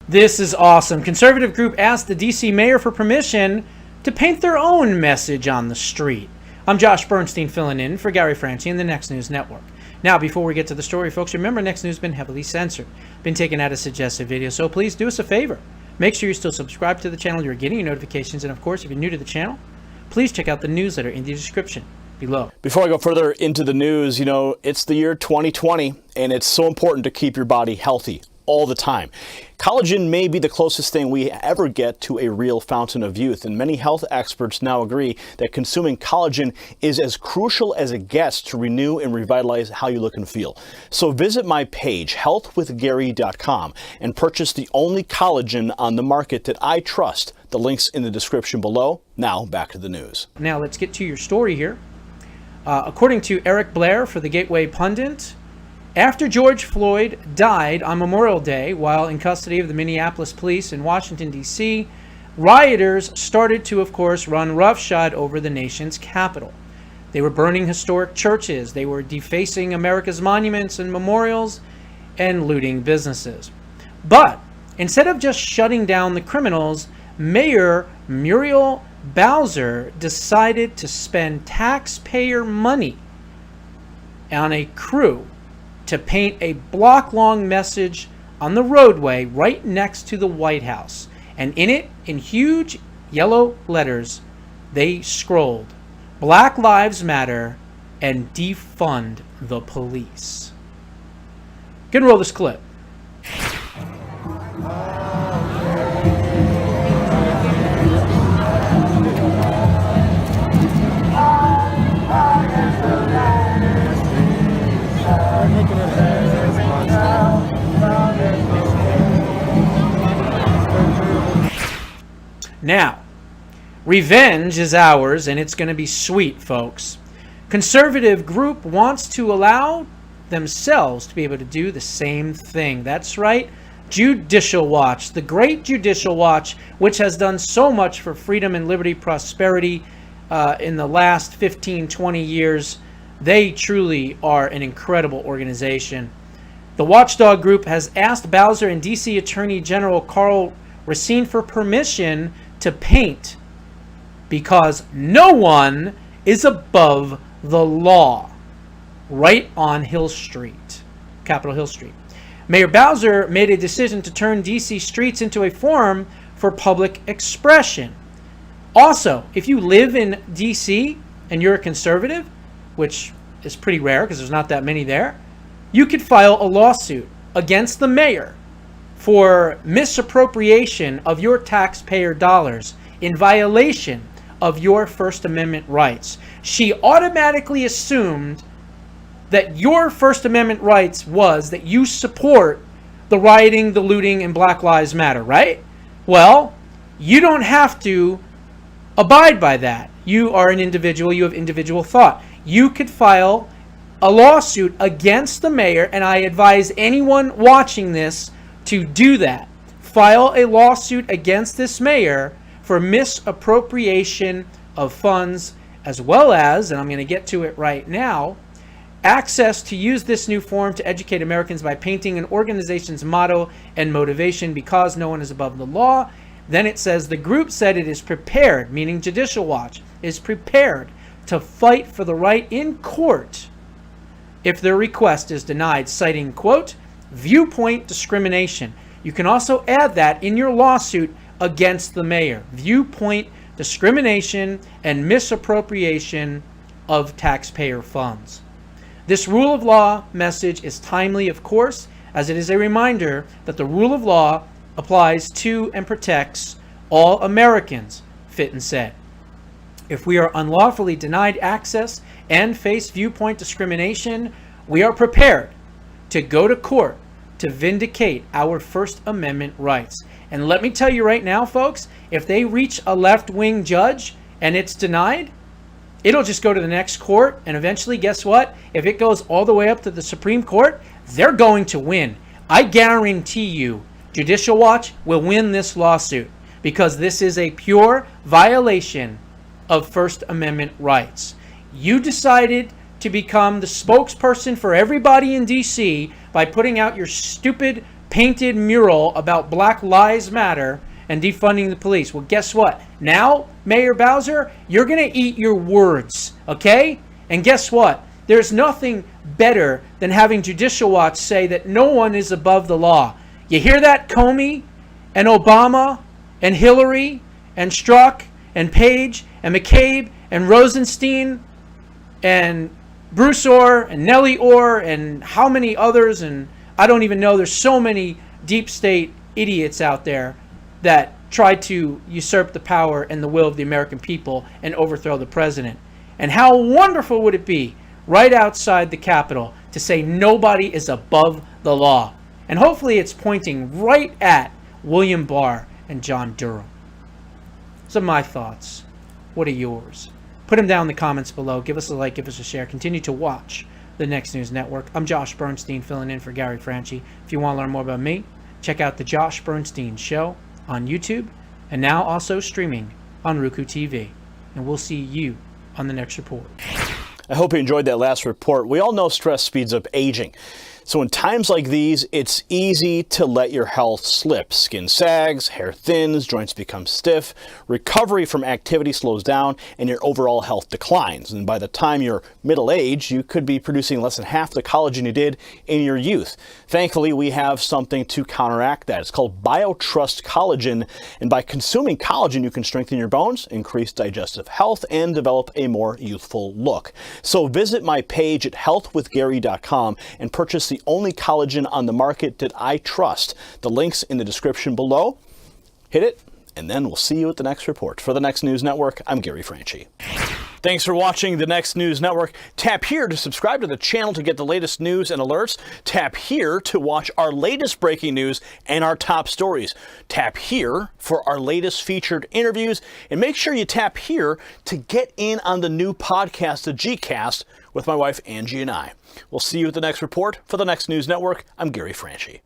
This is awesome. Conservative group asked the DC mayor for permission to paint their own message on the street. I'm Josh Bernstein filling in for Gary Franchi in the Next News Network. Now, before we get to the story, folks, remember Next News has been heavily censored, been taken out of suggested videos, so please do us a favor. Make sure you're still subscribed to the channel, you're getting your notifications, and of course, if you're new to the channel, please check out the newsletter in the description below. Before I go further into the news, it's the year 2020, and it's so important to keep your body healthy all the time. Collagen may be the closest thing we ever get to a real fountain of youth, and many health experts now agree that consuming collagen is as crucial as it gets to renew and revitalize how you look and feel. So visit my page, healthwithgary.com, and purchase the only collagen on the market that I trust. The link's in the description below. Now, back to the news. Now, let's get to your story here. According to Eric Blair for the Gateway Pundit, after George Floyd died on Memorial Day while in custody of the Minneapolis police in Washington, D.C., rioters started to, of course, run roughshod over the nation's capital. They were burning historic churches, they were defacing America's monuments and memorials, and looting businesses. But instead of just shutting down the criminals, Mayor Muriel Bowser decided to spend taxpayer money on a crew to paint a block-long message on the roadway right next to the White House. And in it, in huge yellow letters, they scrolled, "Black Lives Matter" and "Defund the Police." Go and roll this clip. Now, revenge is ours, and it's going to be sweet, folks. Conservative group wants to allow themselves to be able to do the same thing. That's right, Judicial Watch, the great Judicial Watch, which has done so much for freedom and liberty, prosperity in the last 15, 20 years. They truly are an incredible organization. The watchdog group has asked Bowser and D.C. Attorney General Karl Racine for permission to paint because no one is above the law, right on Hill Street, Capitol Hill Street. Mayor Bowser made a decision to turn D.C. streets into a forum for public expression. Also, if you live in D.C. and you're a conservative, which is pretty rare because there's not that many there, you could file a lawsuit against the mayor for misappropriation of your taxpayer dollars in violation of your First Amendment rights. She automatically assumed that your First Amendment rights was that you support the rioting, the looting, and Black Lives Matter, right? Well, you don't have to abide by that. You are an individual, you have individual thought. You could file a lawsuit against the mayor, and I advise anyone watching this to do that. File a lawsuit against this mayor for misappropriation of funds, as well as, and I'm going to get to it right now, access to use this new forum to educate Americans by painting an organization's motto and motivation, because no one is above the law. Then it says the group said it is prepared, meaning Judicial Watch, is prepared to fight for the right in court if their request is denied, citing, quote, viewpoint discrimination. You can also add that in your lawsuit against the mayor. Viewpoint discrimination and misappropriation of taxpayer funds. This rule of law message is timely, of course, as it is a reminder that the rule of law applies to and protects all Americans, Fitton said. If we are unlawfully denied access and face viewpoint discrimination, we are prepared to go to court to vindicate our First Amendment rights. And let me tell you right now, folks, if they reach a left-wing judge and it's denied, it'll just go to the next court, and eventually, guess what? If it goes all the way up to the Supreme Court, they're going to win. I guarantee you, Judicial Watch will win this lawsuit, because this is a pure violation of First Amendment rights. You decided to become the spokesperson for everybody in D.C. by putting out your stupid painted mural about Black Lives Matter and defunding the police. Well, guess what? Now, Mayor Bowser, you're going to eat your words, okay? And guess what? There's nothing better than having Judicial Watch say that no one is above the law. You hear that, Comey and Obama and Hillary and Strzok and Page and McCabe and Rosenstein and Bruce Orr and Nellie Orr and how many others, and I don't even know. There's so many deep state idiots out there that try to usurp the power and the will of the American people and overthrow the president. And how wonderful would it be right outside the Capitol to say nobody is above the law? And hopefully it's pointing right at William Barr and John Durham. Some of my thoughts. What are yours? Put them down in the comments below. Give us a like, give us a share. Continue to watch the Next News Network. I'm Josh Bernstein, filling in for Gary Franchi. If you want to learn more about me, check out The Josh Bernstein Show on YouTube, and now also streaming on Roku TV. And we'll see you on the next report. I hope you enjoyed that last report. We all know stress speeds up aging. So in times like these, it's easy to let your health slip. Skin sags, hair thins, joints become stiff, recovery from activity slows down, and your overall health declines. And by the time you're middle age, you could be producing less than half the collagen you did in your youth. Thankfully, we have something to counteract that. It's called BioTrust Collagen. And by consuming collagen, you can strengthen your bones, increase digestive health, and develop a more youthful look. So visit my page at healthwithgary.com and purchase the only collagen on the market that I trust. The link's in the description below. Hit it, and then we'll see you at the next report. For the Next News Network, I'm Gary Franchi. Thanks for watching the Next News Network. Tap here to subscribe to the channel to get the latest news and alerts. Tap here to watch our latest breaking news and our top stories. Tap here for our latest featured interviews. And make sure you tap here to get in on the new podcast, the G-Cast, with my wife Angie and I. We'll see you at the next report. For the Next News Network, I'm Gary Franchi.